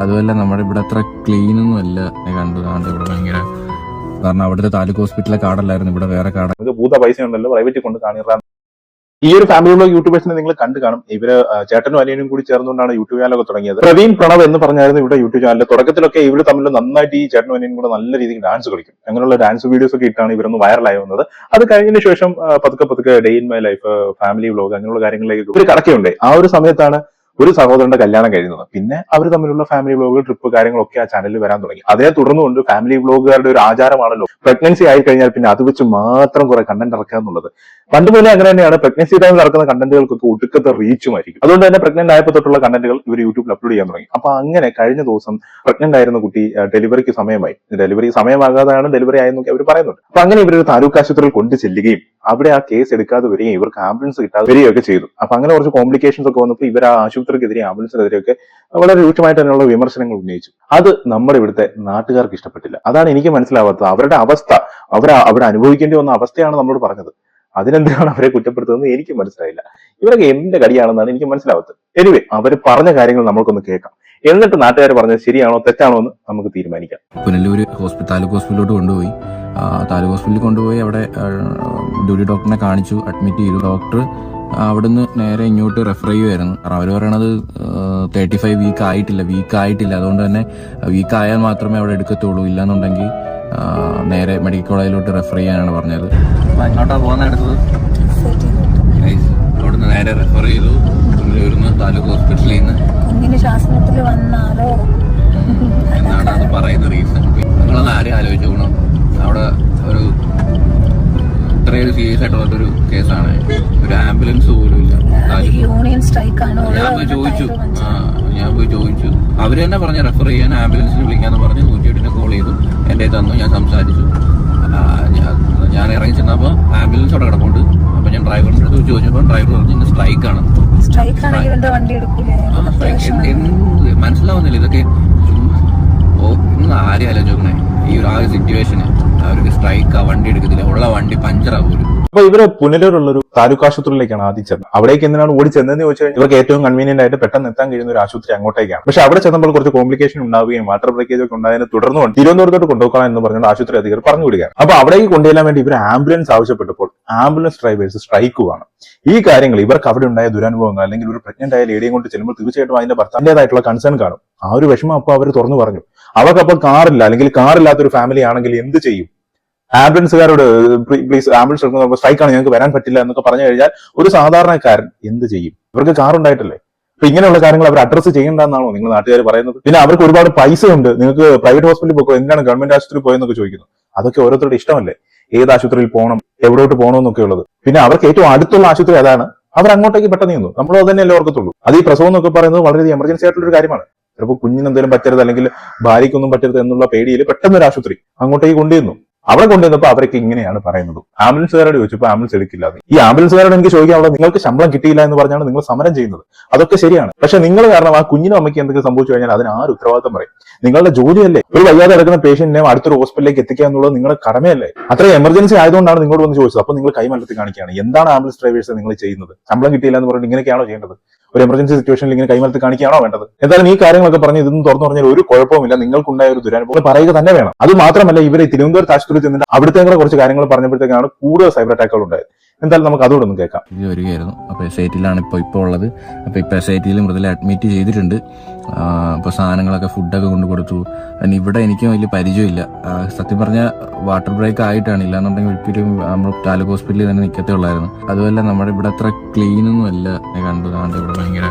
അതുമല്ല നമ്മുടെ ഇവിടെ അത്ര ക്ലീൻ ഒന്നും അല്ല കണ്ടു. ഇവിടെ ഭയങ്കര, കാരണം അവിടുത്തെ താലൂക്ക് ഹോസ്പിറ്റലിലെ കാർഡല്ലായിരുന്നു, ഇവിടെ വേറെ കാർഡ്. ഭൂത പൈസ ഉണ്ടല്ലോ പ്രൈവറ്റിൽ കൊണ്ട് കാണിറാൻ. ഈ ഒരു ഫാമിലി വ്ലോഗ് യൂട്യൂബേഴ്സിനെ നിങ്ങൾ കണ്ടു കാണും. ഇവര് ചേട്ടനും അനിയനും കൂടി ചേർന്നുകൊണ്ടാണ് യൂട്യൂബ് ചാനലൊക്കെ തുടങ്ങിയത്. പ്രവീൺ പ്രണവ് എന്ന് പറഞ്ഞായിരുന്നു ഇവിടെ യൂട്യൂബ് ചാനൽ. തുടക്കത്തിലൊക്കെ ഇവര് തമ്മിൽ നന്നായിട്ട് ഈ ചേട്ടനും അനിയനും കൂടെ നല്ല രീതിയിൽ ഡാൻസ് കളിക്കും. അങ്ങനെയുള്ള ഡാൻസ് വീഡിയോസ് ഒക്കെ ഇട്ടാണ് ഇവരൊന്ന് വൈറലായി വന്നത്. അത് കഴിഞ്ഞതിന് ശേഷം പതുക്കെ day in my life, family vlog അങ്ങനെയുള്ള കാര്യങ്ങളിലേക്ക് ഇവർ കടക്കുകയുണ്ട്. ആ ഒരു സമയത്താണ് ഒരു സഹോദരന്റെ കല്യാണം കഴിയുന്നത്. പിന്നെ അവർ തമ്മിലുള്ള ഫാമിലി വ്ലോഗ്, ട്രിപ്പ് കാര്യങ്ങളൊക്കെ ആ ചാനലിൽ വരാൻ തുടങ്ങി. അതേ തുടർന്നുകൊണ്ട് ഫാമിലി വ്ലോഗുകാരുടെ ഒരു ആചാരമാണല്ലോ പ്രഗ്നൻസി ആയി കഴിഞ്ഞാൽ പിന്നെ അത് വെച്ച് മാത്രം കുറെ കണ്ടന്റ് ഇറക്കുക എന്നുള്ളത്. പണ്ട് മുതലേ അങ്ങനെ തന്നെയാണ്. പ്രഗ്നൻസി ടൈമിൽ ഇറക്കുന്ന കണ്ടന്റുകൾക്കൊക്കെ ഒടുക്കത്തെ റീച്ചുമായിരിക്കും. അതുകൊണ്ട് തന്നെ പ്രഗ്നന്റ് ആയപ്പോൾ തൊട്ടുള്ള കണ്ടന്റുകൾ ഇവർ യൂട്യൂബിൽ അപ്ലോഡ് ചെയ്യാൻ തുടങ്ങി. അപ്പൊ അങ്ങനെ കഴിഞ്ഞ ദിവസം പ്രഗ്നന്റ് ആയിരുന്ന കുട്ടി ഡെലിവറിക്ക് സമയമായി. ഡെലിവറി സമയമാകാതെയാണ് ഡെലിവറി ആയെന്നൊക്കെ അവർ പറയുന്നുണ്ട്. അപ്പൊ അങ്ങനെ ഇവരൊരു താലൂക്ക് ആശുപത്രിയിൽ കൊണ്ട് ചെല്ലുകയും അവിടെ ആ കേസ് എടുക്കാതെ വരികയും ഇവർക്ക് ആംബുലൻസ് കിട്ടാതെ വരികയൊക്കെ ചെയ്തു. അപ്പൊ അങ്ങനെ കുറച്ച് കോംപ്ലിക്കേഷൻസ് ഒക്കെ വന്നപ്പോൾ ഇവർ ആ ആശുപത്രിക്കെതിരെ, ആംബുലൻസിനെതിരെയൊക്കെ വളരെ രൂക്ഷമായിട്ട് തന്നെയുള്ള വിമർശനങ്ങൾ ഉന്നയിച്ചു. അത് നമ്മുടെ ഇവിടുത്തെ നാട്ടുകാർക്ക് ഇഷ്ടപ്പെട്ടില്ല. അതാണ് എനിക്ക് മനസ്സിലാവാത്തത്. അവരുടെ അവസ്ഥ, അവിടെ അനുഭവിക്കേണ്ടി വന്ന അവസ്ഥയാണ് നമ്മളോട് പറഞ്ഞത്. അതിനെന്തിനാണ് അവരെ കുറ്റപ്പെടുത്തുന്നത് എനിക്ക് മനസ്സിലായില്ല. ഇവരൊക്കെ എന്തിന്റെ കടിയാണെന്നാണ് എനിക്ക് മനസ്സിലാവാത്തത്. എനിവേ, അവർ പറഞ്ഞ കാര്യങ്ങൾ നമ്മൾക്കൊന്ന് കേൾക്കാം. എന്നിട്ട് നാട്ടുകാർ പറഞ്ഞത് ശരിയാണോ തെറ്റാണോ എന്ന് നമുക്ക് തീരുമാനിക്കാം. പുനലൂര് താലൂക്ക് ഹോസ്പിറ്റലിലോട്ട് കൊണ്ടുപോയി. താലൂക്ക് ഹോസ്പിറ്റലിൽ കൊണ്ടുപോയി അവിടെ ഡ്യൂട്ടി ഡോക്ടറിനെ കാണിച്ചു, അഡ്മിറ്റ് ചെയ്തു. ഡോക്ടർ അവിടുന്ന് നേരെ ഇങ്ങോട്ട് റെഫർ ചെയ്യുമായിരുന്നു. അവർ പറയണത് 35 വീക്ക് ആയിട്ടില്ല. അതുകൊണ്ട് തന്നെ വീക്ക് ആയാൽ മാത്രമേ അവിടെ എടുക്കത്തുള്ളൂ, ഇല്ലാന്നുണ്ടെങ്കിൽ നേരെ മെഡിക്കൽ കോളേജിലോട്ട് റെഫർ ചെയ്യാനാണ് പറഞ്ഞത്. അങ്ങോട്ടാ പോകുന്ന എടുത്തത്, അവിടുന്ന് നേരെ റെഫർ ചെയ്തു പുനലൂരിന്ന് താലൂക്ക് ഹോസ്പിറ്റലിൽ നിന്ന്. എന്നാണ് അത് പറയുന്ന റീസൺ. നിങ്ങളൊന്ന് ആരെയും ആലോചിച്ചോണം, അവിടെ ഒരു ഇത്രയൊരു സീരിയസ് ആയിട്ടുള്ളൊരു കേസാണ്. ഒരു ആംബുലൻസ് പോലും ഇല്ല. ഞാൻ പോയി ചോദിച്ചു. അവര് തന്നെ പറഞ്ഞ റെഫർ ചെയ്യാൻ, ആംബുലൻസിന് വിളിക്കാന്ന് പറഞ്ഞ് 108 കോൾ ചെയ്തു. എന്റെ തന്നു, ഞാൻ സംസാരിച്ചു. ഞാൻ ഇറങ്ങി ചെന്നപ്പോ ആംബുലൻസ് അവിടെ കിടപ്പുണ്ട്. അപ്പൊ ഞാൻ ഡ്രൈവറിന്റെ അടുത്ത് ചോദിച്ചപ്പോൾ ഡ്രൈവർ പറഞ്ഞു ഇന്ന് സ്ട്രൈക്കാണ്. മനസ്സിലാവുന്നില്ല ഇതൊക്കെ. ആരെയും ആലോചിക്കണേ ഈ ഒരു സിറ്റുവേഷന്. അവർക്ക് സ്ട്രൈക്കാ, വണ്ടി എടുക്കത്തില്ല, ഉള്ള വണ്ടി പഞ്ചറാ പോലും. അപ്പൊ ഇവര് പുനലൂരുള്ളൊരു താലൂക്ക് ആശുപത്രിയിലേക്കാണ് ആദ്യം ചെന്നത്. അവിടേക്ക് എന്തിനാണ് ഓടി ചെന്നതെന്ന് ചോദിച്ചാൽ ഇവർക്ക് ഏറ്റവും കൺവീനിയന്റ് ആയിട്ട് പെട്ടെന്ന് എത്താൻ കഴിയുന്ന ഒരു ആശുപത്രി അങ്ങോട്ടേക്കാണ്. പക്ഷെ അവിടെ ചെന്നപ്പോൾ കുറച്ച് കോംപ്ലിക്കേഷൻ ഉണ്ടാവുകയും വാട്ടർ ബ്രേക്കേജ് ഒക്കെ ഉണ്ടായതിനെ തുടർന്നുകൊണ്ട് തിരുവനന്തപുരത്തോട്ട് കൊണ്ടുപോകാൻ എന്ന് പറഞ്ഞുകൊണ്ട് ആശുപത്രി അധികൃതർ പറഞ്ഞു വിടുകയാണ്. അപ്പൊ അവിടേക്ക് കൊണ്ടുചെല്ലാൻ വേണ്ടി ഇവർ ആംബുലൻസ് ആവശ്യപ്പെട്ടപ്പോൾ ആംബുലൻസ് ഡ്രൈവേഴ്സ് സ്ട്രൈക്കുവാണ്. ഈ കാര്യങ്ങൾ ഇവർക്ക് അവിടെ ഉണ്ടായ ദുരനുഭവങ്ങൾ, അല്ലെങ്കിൽ ഒരു പ്രഗ്നന്റ് ആയ ലേഡിയെ കൊണ്ട് ചെല്ലുമ്പോൾ തീർച്ചയായിട്ടും അതിന്റെ ഭർത്താവിന്റേതായിട്ടുള്ള കൺസേൺ കാണും. ആ ഒരു വിഷമം അപ്പോൾ അവർ തുറന്നു പറഞ്ഞു. അവർക്കപ്പോൾ കാറില്ല, അല്ലെങ്കിൽ കാറില്ലാത്തൊരു ഫാമിലി ആണെങ്കിൽ എന്ത് ചെയ്യും? ആംബുലൻസുകാരോട് പ്ലീസ് ആംബുലൻസ് എടുക്കുന്ന സ്ട്രൈക്കാണ്, ഞങ്ങൾക്ക് വരാൻ പറ്റില്ല എന്നൊക്കെ പറഞ്ഞു കഴിഞ്ഞാൽ ഒരു സാധാരണക്കാരൻ എന്ത് ചെയ്യും? ഇവർക്ക് കാർ ഉണ്ടായിട്ടല്ലേ. അപ്പൊ ഇങ്ങനെയുള്ള കാര്യങ്ങൾ അവർ അഡ്രസ് ചെയ്യേണ്ടെന്നാണോ നിങ്ങൾ നാട്ടുകാർ പറയുന്നത്? പിന്നെ അവർക്ക് ഒരുപാട് പൈസ ഉണ്ട്, നിങ്ങൾക്ക് പ്രൈവറ്റ് ഹോസ്പിറ്റലിൽ പോകോ, എന്തിനാണ് ഗവൺമെന്റ് ആശുപത്രിയിൽ പോയെന്നൊക്കെ ചോദിക്കുന്നു. അതൊക്കെ ഓരോരുത്തരുടെ ഇഷ്ടമല്ലേ, ഏത് ആശുപത്രിയിൽ പോകണം, എവിടോട്ട് പോകണമെന്നൊക്കെ ഉള്ളത്. പിന്നെ അവർക്ക് ഏറ്റവും അടുത്തുള്ള ആശുപത്രി അതാണ്, അവർ അങ്ങോട്ടേക്ക് പെട്ടെന്ന് ചെയ്യുന്നു. നമ്മൾ അത് തന്നെയല്ലേ ഓർക്കത്തുള്ളൂ. അത് ഈ പ്രസവം എന്നൊക്കെ പറയുന്നത് വളരെ എമർജൻസി ആയിട്ടുള്ള ഒരു കാര്യമാണ്. ചിലപ്പോൾ കുഞ്ഞിന് എന്തെങ്കിലും പറ്റരുത്, അല്ലെങ്കിൽ ഭാര്യയ്ക്കൊന്നും പറ്റരുത് എന്നുള്ള പേടിയിൽ പെട്ടെന്ന് ഒരു ആശുപത്രി അങ്ങോട്ടേക്ക് കൊണ്ടുവന്നു. അവിടെ കൊണ്ടുവന്നപ്പോൾ അവരൊക്കെ ഇങ്ങനെയാണ് പറയുന്നത്. ആംബുലൻസുകാരോട് ചോദിച്ചപ്പോൾ ആംബുലൻസ് എടുക്കില്ല. ഈ ആംബുലൻസുകാരോട് എനിക്ക് ചോദിക്കാനുള്ളത്, നിങ്ങൾക്ക് ശമ്പളം കിട്ടിയില്ല എന്ന് പറഞ്ഞാണ് നിങ്ങൾ സമരം ചെയ്യുന്നത്. അതൊക്കെ ശരിയാണ്. പക്ഷെ നിങ്ങൾ കാരണം ആ കുഞ്ഞിനും അമ്മയ്ക്ക് എന്തെങ്കിലും സംഭവിച്ചു കഴിഞ്ഞാൽ അതിന് ആര് ഉത്തരവാദിത്തം പറയും? നിങ്ങളുടെ ജോലിയല്ലേ. ഒരു വയ്യാതെ കിടക്കുന്ന പേഷ്യന്റിനെ അടുത്തൊരു ഹോസ്പിറ്റലിലേക്ക് എത്തിക്കുക എന്നുള്ളത് നിങ്ങളുടെ കടമയല്ലേ. അത്ര എമർജൻസി ആയതുകൊണ്ടാണ് നിങ്ങളോട് വന്ന് ചോദിച്ചത്. അപ്പൊ നിങ്ങൾ കൈമലർത്തി കാണിക്കുകയാണ്. എന്താണ് ആംബുലൻസ് ഡ്രൈവേഴ്സ് നിങ്ങൾ ചെയ്യുന്നത്? ശമ്പളം കിട്ടിയില്ല എന്ന് പറഞ്ഞിട്ട് ഇങ്ങനെയൊക്കെയാണോ ചെയ്യേണ്ടത്? ഒരു എമർജൻസി സിറ്റുവേഷനിൽ ഇങ്ങനെ കൈമലർത്തി കാണിക്കുകയാണോ വേണ്ടത്? എന്തായാലും ഈ കാര്യങ്ങളൊക്കെ പറഞ്ഞ് ഇതൊന്നും തുറന്നു പറഞ്ഞാൽ ഒരു കുഴപ്പമില്ല. നിങ്ങൾക്കുണ്ടായ ഒരു ദുരനുഭവം പറയുക തന്നെ വേണം. അത് മാത്രമല്ല, ഇവരെ തിരുവനന്തപുരത്ത് ആശുപത്രിയിൽ ചെന്നിട്ട് അവിടുത്തെ കുറച്ച് കാര്യങ്ങൾ പറഞ്ഞപ്പോഴത്തേക്കാണ് കൂടുതൽ സൈബർ അറ്റാക്കുകൾ ഉണ്ടായത്. എന്തായാലും നമുക്ക് അതോടെ ഒന്ന് കേൾക്കാം. ഇത് വരികയായിരുന്നു. അപ്പൊ SIT-ലാണ് ഇപ്പോൾ ഉള്ളത്. അപ്പൊ ഇപ്പൊ SIT-ൽ മൃദുല അഡ്മിറ്റ് ചെയ്തിട്ടുണ്ട്. അപ്പൊ സാധനങ്ങളൊക്കെ, ഫുഡൊക്കെ കൊണ്ടു കൊടുത്തു. അതിന് ഇവിടെ എനിക്കും വലിയ പരിചയമില്ല. സത്യം പറഞ്ഞാൽ വാട്ടർ ബ്രേക്ക് ആയിട്ടാണ്, ഇല്ലാന്നുണ്ടെങ്കിൽ ഒരിക്കലും നമ്മൾ താലൂക്ക് ഹോസ്പിറ്റലിൽ തന്നെ നിൽക്കത്തേ ഉള്ളായിരുന്നു. അതുമല്ല നമ്മുടെ ഇവിടെ അത്ര ക്ലീൻ ഒന്നും അല്ല കണ്ടു. ഇവിടെ ഭയങ്കര,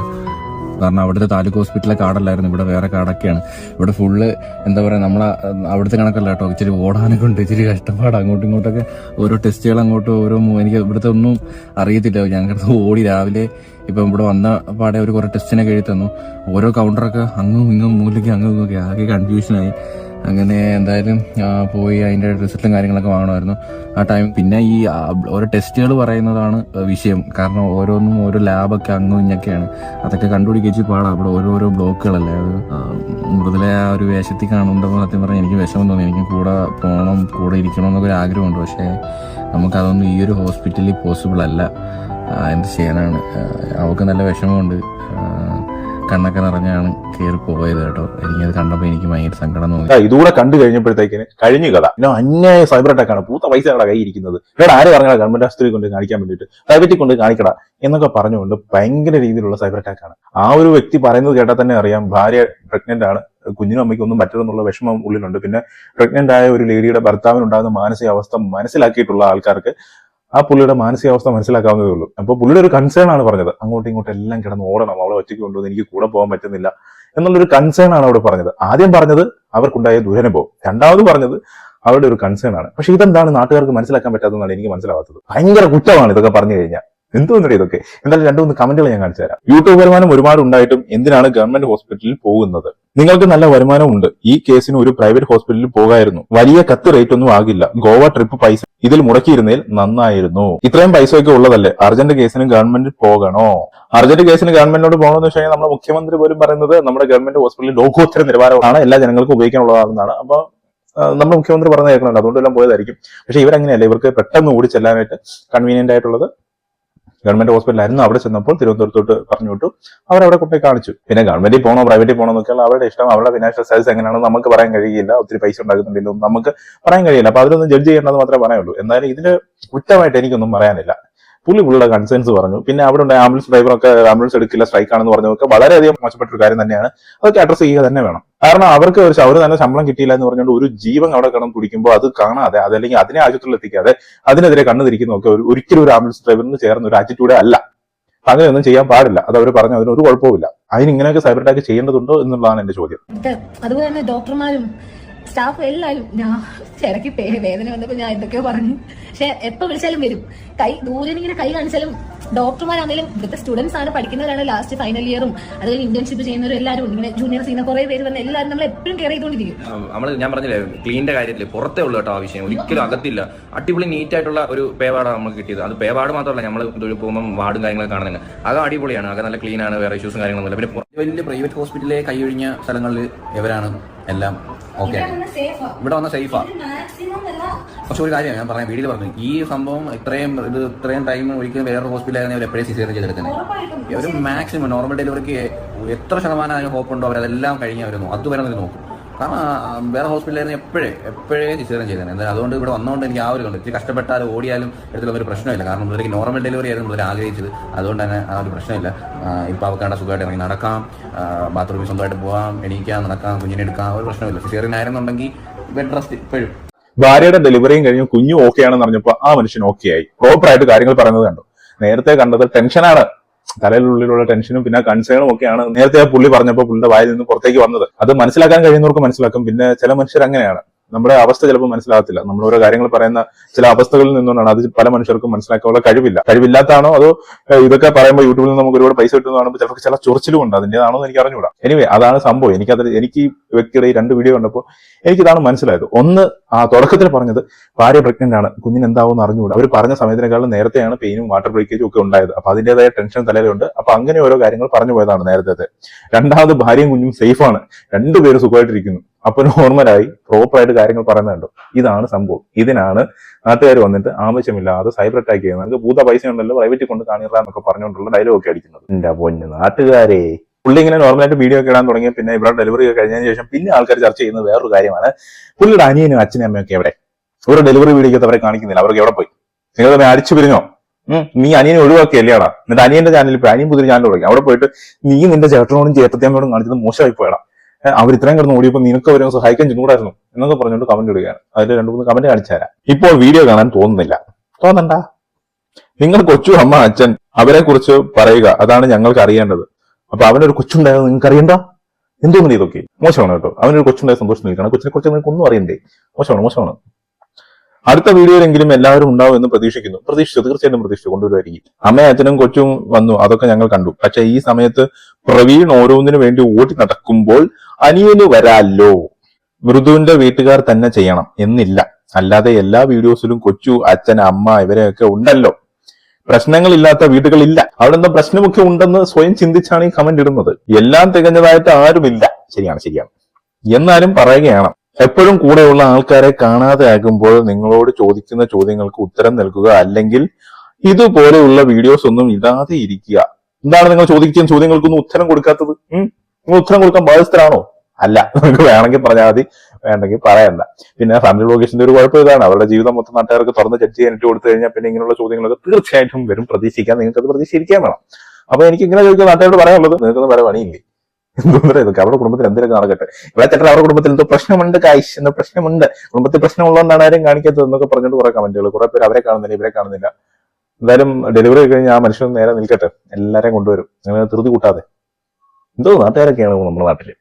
കാരണം അവിടുത്തെ താലൂക്ക് ഹോസ്പിറ്റലിലെ കാർഡല്ലായിരുന്നു, ഇവിടെ വേറെ കാർഡൊക്കെയാണ്. ഇവിടെ ഫുള്ള് എന്താ പറയുക, നമ്മളെ അവിടുത്തെ കണക്കല്ല കേട്ടോ. ഇച്ചിരി ഓടാനൊക്കെ ഉണ്ട്, ഇച്ചിരി കഷ്ടപ്പാട്. അങ്ങോട്ടും ഇങ്ങോട്ടൊക്കെ ഓരോ ടെസ്റ്റുകൾ, അങ്ങോട്ടും ഓരോ, എനിക്ക് ഇവിടുത്തെ ഒന്നും അറിയത്തില്ല. ഞങ്ങൾക്ക് ഓടി രാവിലെ ഇപ്പം ഇവിടെ വന്ന പാടെ ഒരു കുറെ ടെസ്റ്റിനൊക്കെ എഴുതി തന്നു. ഓരോ കൗണ്ടറൊക്കെ അങ്ങും ഇങ്ങും മൂലയ്ക്ക് അങ്ങും ഇങ്ങൊക്കെ ആകെ കൺഫ്യൂഷനായി. അങ്ങനെ എന്തായാലും പോയി അതിന്റെ റിസൾട്ടും കാര്യങ്ങളൊക്കെ വാങ്ങണമായിരുന്നു ആ ടൈം. പിന്നെ ഈ ഓരോ ടെസ്റ്റുകൾ പറയുന്നതാണ് വിഷയം. കാരണം ഓരോന്നും ഓരോ ലാബൊക്കെ അങ്ങും ഇങ്ങൊക്കെയാണ്. അതൊക്കെ കണ്ടുപിടിക്കിച്ച് പാടാം. അവിടെ ഓരോരോ ബ്ലോക്കുകളല്ലേ. അത് മൃദുല ആ ഒരു വേഷത്തിൽ കാണുമ്പോൾ സത്യം പറഞ്ഞാൽ എനിക്ക് വിഷമം തോന്നി. എനിക്ക് കൂടെ പോകണം, കൂടെ ഇരിക്കണം എന്നൊക്കെ ഒരു ആഗ്രഹമുണ്ട്. പക്ഷേ നമുക്കതൊന്നും ഈ ഒരു ഹോസ്പിറ്റലിൽ പോസിബിൾ അല്ല. എന്ത് ചെയ്യാനാണ്. അവൾക്ക് നല്ല വിഷമമുണ്ട്. കണ്ണൊക്കെ നിറഞ്ഞാണ് കയറി പോയത് കേട്ടോ. എനിക്കത് കണ്ടപ്പോൾ എനിക്ക് ഭയങ്കര സങ്കടം തോന്നി. ഇതുകൂടെ കണ്ടു കഴിഞ്ഞപ്പോഴത്തേക്കിന് കഴിഞ്ഞു കഥ. അന്യായ സൈബർ അറ്റാക്കാണ്, പൂത്ത പൈസ അവിടെ കൈ ഇരിക്കുന്നത്. ഇവിടെ ആര് പറഞ്ഞാൽ ഗവൺമെന്റ് ആശുപത്രി കൊണ്ട് കാണിക്കാൻ വേണ്ടിയിട്ട് പ്രൈവറ്റിൽ കൊണ്ട് കാണിക്കടാ എന്നൊക്കെ പറഞ്ഞുകൊണ്ട് ഭയങ്കര രീതിയിലുള്ള സൈബർ അറ്റാക്കാണ്. ആ ഒരു വ്യക്തി പറയുന്നത് കേട്ടാൽ തന്നെ അറിയാം ഭാര്യ പ്രഗ്നന്റ് ആണ്, കുഞ്ഞിനും അമ്മയ്ക്കും ഒന്നും പറ്റരുതെന്നുള്ള വിഷമം ഉള്ളിലുണ്ട്. പിന്നെ പ്രഗ്നന്റ് ആയ ഒരു ലേഡിയുടെ ഭർത്താവിനുണ്ടാകുന്ന മാനസികാവസ്ഥ മനസ്സിലാക്കിയിട്ടുള്ള ആൾക്കാർക്ക് ആ പുള്ളിയുടെ മാനസികാവസ്ഥ മനസ്സിലാക്കാവുന്നതേ ഉള്ളൂ. അപ്പോൾ പുള്ളിയുടെ ഒരു കൺസേൺ ആണ് പറഞ്ഞത്, അങ്ങോട്ടും ഇങ്ങോട്ടും എല്ലാം കിടന്ന് ഓടണം, അവളെ ഒറ്റയ്ക്ക് കൊണ്ടുവന്ന് എനിക്ക് കൂടെ പോകാൻ പറ്റുന്നില്ല എന്നുള്ളൊരു കൺസേൺ ആണ് അവിടെ പറഞ്ഞത്. ആദ്യം പറഞ്ഞത് അവർക്കുണ്ടായ ദുരനുഭവം, രണ്ടാമത് പറഞ്ഞത് അവരുടെ ഒരു കൺസേൺ ആണ്. പക്ഷെ ഇതെന്താണ് നാട്ടുകാർക്ക് മനസ്സിലാക്കാൻ പറ്റാത്തതെന്നാണ് എനിക്ക് മനസ്സിലാവാത്തത്. ഭയങ്കര കുറ്റമാണ് ഇതൊക്കെ പറഞ്ഞു കഴിഞ്ഞാൽ. എന്തോന്നറിയ ഇതൊക്കെ. എന്തായാലും 2-3 കമന്റുകൾ ഞാൻ കാണിച്ചു തരാം. യൂട്യൂബ് വരുമാനം ഒരുപാട് ഉണ്ടായിട്ടും എന്തിനാണ് ഗവൺമെന്റ് ഹോസ്പിറ്റലിൽ പോകുന്നത്? നിങ്ങൾക്ക് നല്ല വരുമാനം ഉണ്ട്, ഈ കേസിന് ഒരു പ്രൈവറ്റ് ഹോസ്പിറ്റലിൽ പോകായിരുന്നു. വലിയ കത്ത് റേറ്റ് ഒന്നും ആകില്ല. ഗോവ ട്രിപ്പ് പൈസ ഇതിൽ മുടക്കിയിരുന്നേൽ നന്നായിരുന്നു. ഇത്രയും പൈസയൊക്കെ ഉള്ളതല്ലേ, അർജന്റ് കേസിന് ഗവൺമെന്റിൽ പോകണോ? അർജന്റ് കേസിന് ഗവൺമെന്റിനോട് പോകണമെന്ന് വെച്ച് കഴിഞ്ഞാൽ നമ്മുടെ മുഖ്യമന്ത്രി പോലും പറയുന്നത് നമ്മുടെ ഗവൺമെന്റ് ഹോസ്പിറ്റലിൽ ലോകോത്തര നിലവാരമാണ്, എല്ലാ ജനങ്ങൾക്കും ഉപയോഗിക്കാനുള്ളതാണെന്നാണ്. അപ്പൊ നമ്മുടെ മുഖ്യമന്ത്രി പറഞ്ഞു കേൾക്കുന്നുണ്ട്, അതുകൊണ്ടെല്ലാം പോയതായിരിക്കും. പക്ഷെ ഇവരങ്ങനെയല്ല, ഇവർക്ക് പെട്ടെന്ന് ഓടി ചെല്ലാനായിട്ട് കൺവീനിയന്റ് ആയിട്ടുള്ളത് ഗവൺമെന്റ് ഹോസ്പിറ്റലായിരുന്നു. അവിടെ ചെന്നപ്പോൾ തിരുവനന്തപുരത്തോട്ട് പറഞ്ഞു വിട്ടു, അവരവിടെ കുട്ടിയെ കാണിച്ചു. പിന്നെ ഗവൺമെന്റിൽ പോകണോ പ്രൈവറ്റിൽ പോകണോ എന്നൊക്കെയുള്ള അവരുടെ ഇഷ്ടം, അവരുടെ ഫിനാൻഷ്യൽ സ്റ്റാറ്റസ് എങ്ങനെയാണെന്ന് നമുക്ക് പറയാൻ കഴിയില്ല. ഒത്തിരി പൈസ ഉണ്ടാക്കുന്നുണ്ടെങ്കിലും നമുക്ക് പറയാൻ കഴിയില്ല. അപ്പൊ അതിലൊന്നും ജഡ്ജ് ചെയ്യേണ്ടത് മാത്രമേ പറയാനുള്ളൂ. എന്നാലും ഇതിന് കുറ്റമായിട്ട് എനിക്കൊന്നും പറയാനില്ല. പുള്ളിയുടെ കൺസേൺസ് പറഞ്ഞു. പിന്നെ അവിടെ ഉണ്ട് ആംബുലൻസ് ഡ്രൈവറൊക്കെ ആംബുലൻസ് എടുക്കില്ല, സ്ട്രൈക്ക് ആണെന്ന് പറഞ്ഞതൊക്കെ വളരെയധികം മോശപ്പെട്ട ഒരു കാര്യം തന്നെയാണ്. അതൊക്കെ അഡ്രസ് ചെയ്യുക തന്നെ വേണം. കാരണം അവർക്ക് അവർ തന്നെ ശമ്പളം കിട്ടിയില്ല എന്ന് പറഞ്ഞുകൊണ്ട് ഒരു ജീവൻ അവിടെ കിടന്ന് തുടിക്കുമ്പോൾ അത് കാണാതെ, അതല്ലെങ്കിൽ അതിനെ ആശുപത്രിയിൽ എത്തിക്കാതെ അതിനെതിരെ കണ്ണു തിരിക്കുന്നതൊക്കെ ഒരിക്കലും ഒരു ആംബുലൻസ് ഡ്രൈവറിന് ചേർന്ന ഒരു ആറ്റിറ്റ്യൂഡ് അല്ല. അങ്ങനെയൊന്നും ചെയ്യാൻ പാടില്ല. അത് അവർ പറഞ്ഞു, അതിനൊരു കുഴപ്പമില്ല. അതിനിങ്ങനെയൊക്കെ സൈബർ അറ്റാക്ക് ചെയ്യേണ്ടതുണ്ടോ എന്നുള്ളതാണ് എന്റെ ചോദ്യം. അതുപോലെ തന്നെ ഡോക്ടർമാരും സ്റ്റാഫ് എല്ലാവരും, ഞാൻ ഇടയ്ക്ക് വേദന വന്നപ്പോൾ ഞാൻ എന്തൊക്കെയോ പറഞ്ഞു. പക്ഷെ എപ്പോ വിളിച്ചാലും വരും. ദൂരെ ഇങ്ങനെ കൈ കാണിച്ചാലും ഡോക്ടർമാരാണെങ്കിലും ഇവിടുത്തെ സ്റ്റുഡൻസ് ആണ്, പഠിക്കുന്നവരാണ്, ലാസ്റ്റ് ഫൈനൽ ഇയറും അതുപോലെ ഇന്റേൺഷിപ്പ് ചെയ്യുന്നവരും എല്ലാവരും ഇങ്ങനെ ജൂനിയർ സീനിയർ കുറെ പേര് വന്ന് എല്ലാവരും നമ്മൾ എപ്പോഴും കെയർ ചെയ്തുകൊണ്ടിരിക്കും. ഞാൻ പറഞ്ഞില്ലേ, ക്ലീനിന്റെ കാര്യത്തിൽ പുറത്തേ ഉള്ളൂ കേട്ടോ ആ വിഷയം, ഒരിക്കലും അകത്തില്ല. അടിപൊളി നീറ്റ് ആയിട്ടുള്ള ഒരു പേവാർഡാണ് നമുക്ക് കിട്ടിയത്. അത് പേവാർഡ് മാത്രമല്ല, നമ്മൾ ഇതൊരു പോകുമ്പോൾ വാർഡും കാര്യങ്ങളൊക്കെ കാണുന്നത് അത് അടിപൊളിയാണ്, അത് നല്ല ക്ലീൻ ആണ്, വേറെ ഇഷ്യൂസും കാര്യങ്ങളൊന്നുമില്ല. പിന്നെ വലിയ പ്രൈവറ്റ് ഹോസ്പിറ്റലിലെ കൈയൊഴിഞ്ഞ സ്ഥലങ്ങളിൽ ഇവരാണ് എല്ലാം ഓക്കെ. ഇവിടെ വന്ന സേഫാ. പക്ഷെ ഒരു കാര്യം ഞാൻ പറയാം, വീഡിയോയിൽ പറഞ്ഞു, ഈ സംഭവം ഇത്രയും ടൈം ഒരിക്കലും വേറെ ഹോസ്പിറ്റലായിരുന്നു അവർ എപ്പോഴും സിസേറിയൻ ചെയ്തെടുക്കുന്നത്. ഒരു മാക്സിമം നോർമൽ ഡെലിവറിക്ക് എത്ര ശതമാനം അതിന് ഹോപ്പുണ്ടോ അവരതെല്ലാം കഴിഞ്ഞവരുന്നു, അതുവരെ നോക്കും. കാരണം വേറെ ഹോസ്പിറ്റലായിരുന്നു എപ്പോഴേ സിസേറിയൻ ചെയ്തത്. എന്തായാലും അതുകൊണ്ട് ഇവിടെ വന്നുകൊണ്ട് എനിക്ക് ആ ഒരു കണ്ട് ഇത്തിരി കഷ്ടപ്പെട്ടാലും ഓടിയാലും എടുത്തുള്ള ഒരു പ്രശ്നമില്ല. കാരണം ഇവർക്ക് നോർമൽ ഡെലിവറി ആയിരുന്നു ഇവർ ആഗ്രഹിച്ചത്, അതുകൊണ്ട് തന്നെ ആ ഒരു പ്രശ്നമില്ല. ഇപ്പോൾ അവക്കാണ്ട സുഖമായിട്ട് ഇറങ്ങി നടക്കാം, ബാത്റൂമിൽ സ്വന്തമായിട്ട് പോകാം, എണീക്കാം, നടക്കാം, കുഞ്ഞിനെ എടുക്കാം, ഒരു പ്രശ്നമില്ല. സിസേറിയൻ ആയിരുന്നുണ്ടെങ്കിൽ ബെഡ് റെസ്റ്റ് ഇപ്പോഴും. ഭാര്യയുടെ ഡെലിവറിയും കഴിഞ്ഞു കുഞ്ഞു ഓക്കെ ആണെന്ന് പറഞ്ഞപ്പോൾ ആ മനുഷ്യൻ ഓക്കെ ആയി, പ്രോപ്പർ ആയിട്ട് കാര്യങ്ങൾ പറയുന്നത് കണ്ടു. നേരത്തെ കണ്ടത് ടെൻഷനാണ്, തലയിലുള്ളിലുള്ള ടെൻഷനും പിന്നെ കൺസേണും ഒക്കെയാണ് നേരത്തെ ആ പുള്ളി പറഞ്ഞപ്പോൾ പുള്ളിയുടെ വായിൽ നിന്ന് പുറത്തേക്ക് വന്നത്. അത് മനസ്സിലാക്കാൻ കഴിയുന്നവർക്ക് മനസ്സിലാക്കും. പിന്നെ ചില മനുഷ്യർ അങ്ങനെയാണ്, നമ്മുടെ അവസ്ഥ ചിലപ്പോൾ മനസ്സിലാകത്തില്ല. നമ്മൾ ഓരോ കാര്യങ്ങൾ പറയുന്ന ചില അവസ്ഥകളിൽ നിന്നുകൊണ്ടാണ്. അത് പല മനുഷ്യർക്കും മനസ്സിലാക്കാനുള്ള കഴിവില്ലാത്താണോ അതോ ഇതൊക്കെ പറയുമ്പോൾ യൂട്യൂബിൽ നിന്ന് നമുക്ക് ഒരുപാട് പൈസ കിട്ടുന്ന കാണുമ്പോൾ ചിലപ്പോൾ ചില ചൊറിച്ചിലും ഉണ്ട്, അതിന്റേതാണോ എന്ന് എനിക്ക് അറിഞ്ഞുകൂടാ. എനിവേ അതാണ് സംഭവം. എനിക്ക് ഈ വ്യക്തിയുടെ ഈ 2 വീഡിയോ കണ്ടപ്പോൾ എനിക്കിതാണ് മനസ്സിലായത്. ഒന്ന്, ആ തുടക്കത്തിൽ പറഞ്ഞത് ഭാര്യ പ്രഗ്നന്റ് ആണ്, കുഞ്ഞിന് എന്താവും അറിഞ്ഞുകൂടാ. അവർ പറഞ്ഞ സമയത്തിനേക്കാളും നേരത്തെയാണ് പെയിനും വാട്ടർ ബ്രേക്കേജും ഒക്കെ ഉണ്ടായത്. അപ്പൊ അതിന്റേതായ ടെൻഷൻ തലയിലുണ്ട്. അപ്പൊ അങ്ങനെ ഓരോ കാര്യങ്ങൾ പറഞ്ഞു പോയതാണ് നേരത്തെ. രണ്ടാമത്, ഭാര്യയും കുഞ്ഞും സേഫാണ്, 2 പേര് സുഖമായിട്ടിരിക്കുന്നു. അപ്പൊ നോർമലായി പ്രോപ്പറായിട്ട് കാര്യങ്ങൾ പറയുന്നുണ്ടോ. ഇതാണ് സംഭവം. ഇതിനാണ് നാട്ടുകാർ വന്നിട്ട് ആവശ്യമില്ലാതെ സൈബർ അറ്റാക്ക് ചെയ്യുന്നത്. നമുക്ക് ഭൂത പൈസ ഉണ്ടല്ലോ പ്രൈവറ്റിൽ കൊണ്ട് കാണിറാന്നൊക്കെ പറഞ്ഞുകൊണ്ടുള്ള ഡയലോഗ് ഒക്കെ അടിക്കുന്നത്. എന്റെ പൊന്ന് നാട്ടുകാരെ. പുള്ളി ഇങ്ങനെ നോർമലായിട്ട് വീഡിയോ ഒക്കെ ഇടാൻ തുടങ്ങിയ പിന്നെ ഇവിടെ ഡെലിവറി ഒക്കെ കഴിഞ്ഞതിന് ശേഷം പിന്നെ ആൾക്കാർ ചർച്ച ചെയ്യുന്നത് വേറൊരു കാര്യമാണ്. പുള്ളിയുടെ അനിയനും അച്ഛനും അമ്മയൊക്കെ എവിടെ? ഒരു ഡെലിവറി വീഡിയോ അവരെ കാണിക്കുന്നില്ല. അവർക്ക് എവിടെ പോയി? നിങ്ങൾ തന്നെ അടിച്ചു പിരിഞ്ഞോ? നീ അനിയനെ ഒഴിവാക്കിയല്ലേടാ? എന്നിട്ട് അനിയന്റെ ചാനലിൽ പോയി, അനിയൻ പുതിയ ചാനൽ തുടങ്ങി. അവിടെ പോയിട്ട് നീ നിന്റെ ചേട്ടനോടും ചേട്ടത്തിയമ്മയോടും കാണിച്ചത് മോശമായി പോയടാ, അവർ ഇത്രയും കിടന്ന് ഓടിയപ്പോൾ നിനക്ക് അവരെ സഹായിക്കാൻ ചെന്നൂടായിരുന്നു എന്നൊക്കെ പറഞ്ഞുകൊണ്ട് കമന്റ് ഇടുകയാണ്. അതിൽ 2-3 കമന്റ് കാണിച്ചു തരാം. ഇപ്പോൾ വീഡിയോ കാണാൻ തോന്നുന്നില്ല. തോന്നണ്ട. നിങ്ങൾ കൊച്ചു അമ്മ അച്ഛൻ അവരെ കുറിച്ച് പറയുക, അതാണ് ഞങ്ങൾക്ക് അറിയേണ്ടത്. അപ്പൊ അവനൊരു കൊച്ചുണ്ടായത് നിങ്ങൾക്ക് അറിയണ്ട? എന്തോന്നു ഇതൊക്കെ മോശമാണ് കേട്ടോ. അവനൊരു കൊച്ചുണ്ടായ സന്തോഷം നിൽക്കണം, കൊച്ചിനെ കുറിച്ച് നിങ്ങൾക്ക് ഒന്നും അറിയണ്ടേ? മോശമാണ്. അടുത്ത വീഡിയോയിലെങ്കിലും എല്ലാവരും ഉണ്ടാവും എന്ന് പ്രതീക്ഷിച്ചു, തീർച്ചയായിട്ടും പ്രതീക്ഷിച്ചു കൊണ്ടുവരുമായിരിക്കും. അമ്മയും അച്ഛനും കൊച്ചും വന്നു, അതൊക്കെ ഞങ്ങൾ കണ്ടു. പക്ഷെ ഈ സമയത്ത് പ്രവീൺ ഓരോന്നിനു വേണ്ടി ഓടി നടക്കുമ്പോൾ അനിയന് വരാല്ലോ. മൃദുവിന്റെ വീട്ടുകാർ തന്നെ ചെയ്യണം എന്നില്ല, അല്ലാതെ എല്ലാ വീഡിയോസിലും കൊച്ചു, അച്ഛൻ, അമ്മ ഇവരെയൊക്കെ ഉണ്ടല്ലോ. പ്രശ്നങ്ങളില്ലാത്ത വീടുകളില്ല. അവിടെ എന്താ പ്രശ്നമൊക്കെ ഉണ്ടെന്ന് സ്വയം ചിന്തിച്ചാണ് ഈ കമന്റ് ഇടുന്നത്. എല്ലാം തികഞ്ഞതായിട്ട് ആരുമില്ല. ശരിയാണ്. എന്നാലും പറയുകയാണ്, എപ്പോഴും കൂടെയുള്ള ആൾക്കാരെ കാണാതെ ആകുമ്പോൾ നിങ്ങളോട് ചോദിക്കുന്ന ചോദ്യങ്ങൾക്ക് ഉത്തരം നൽകുക, അല്ലെങ്കിൽ ഇതുപോലെയുള്ള വീഡിയോസ് ഒന്നും ഇടാതെ ഇരിക്കുക. എന്താണ് നിങ്ങൾ ചോദിക്കുകയും ചോദ്യങ്ങൾക്കൊന്നും ഉത്തരം കൊടുക്കാത്തത്? നിങ്ങൾ ഉത്തരം കൊടുക്കാൻ ബാധ്യസ്ഥരാണോ? അല്ല. നിങ്ങൾക്ക് വേണമെങ്കിൽ പറഞ്ഞാൽ മതി, വേണ്ടെങ്കിൽ പറയണ്ട. പിന്നെ ഫാമിലി ബ്ലോഗേഴ്സിന്റെ ഒരു കുഴപ്പം ഇതാണ്, അവരുടെ ജീവിതം മൊത്തം നാട്ടുകാർക്ക് തുറന്ന് ജഡ്ജ് ചെയ്യാനിട്ട് കൊടുത്തു കഴിഞ്ഞാൽ പിന്നെ ഇങ്ങനെയുള്ള ചോദ്യങ്ങളൊക്കെ തീർച്ചയായിട്ടും വരും. പ്രതീക്ഷിക്കാൻ, നിങ്ങൾക്ക് അത് പ്രതീക്ഷിക്കാൻ വേണം. അപ്പൊ എനിക്ക് ഇങ്ങനെ ചോദിക്കാൻ നാട്ടുകാരോട് പറയാനുള്ളത്, നിങ്ങൾക്കൊന്നും വേറെ പണിയില്ലേ? എന്തോന്നറിയാം ഇതൊക്കെ, അവരുടെ കുടുംബത്തിൽ എന്തെങ്കിലും നടക്കട്ടെ. ഇവിടെ ചേട്ടൻ അവരുടെ കുടുംബത്തിൽ എന്തോ പ്രശ്നമുണ്ട്, കാശ് എന്തോ പ്രശ്നമുണ്ട്, കുടുംബത്തിൽ പ്രശ്നമുള്ളതുകൊണ്ടാണ് ആരും കാണിക്കാത്തത് എന്നൊക്കെ പറഞ്ഞിട്ട് കുറെ കമന്റുകൾ, കുറെ പേര് അവരെ കാണുന്നില്ല ഇവരെ കാണുന്നില്ല. എന്തായാലും ഡെലിവറി കഴിഞ്ഞ് ആ മനുഷ്യൻ നേരെ നിൽക്കട്ടെ, എല്ലാരെയും കൊണ്ടുവരും. അങ്ങനെ ധൃതി കൂട്ടാതെ. എന്തോ നാട്ടുകാരൊക്കെയാണ് നമ്മുടെ നാട്ടില്.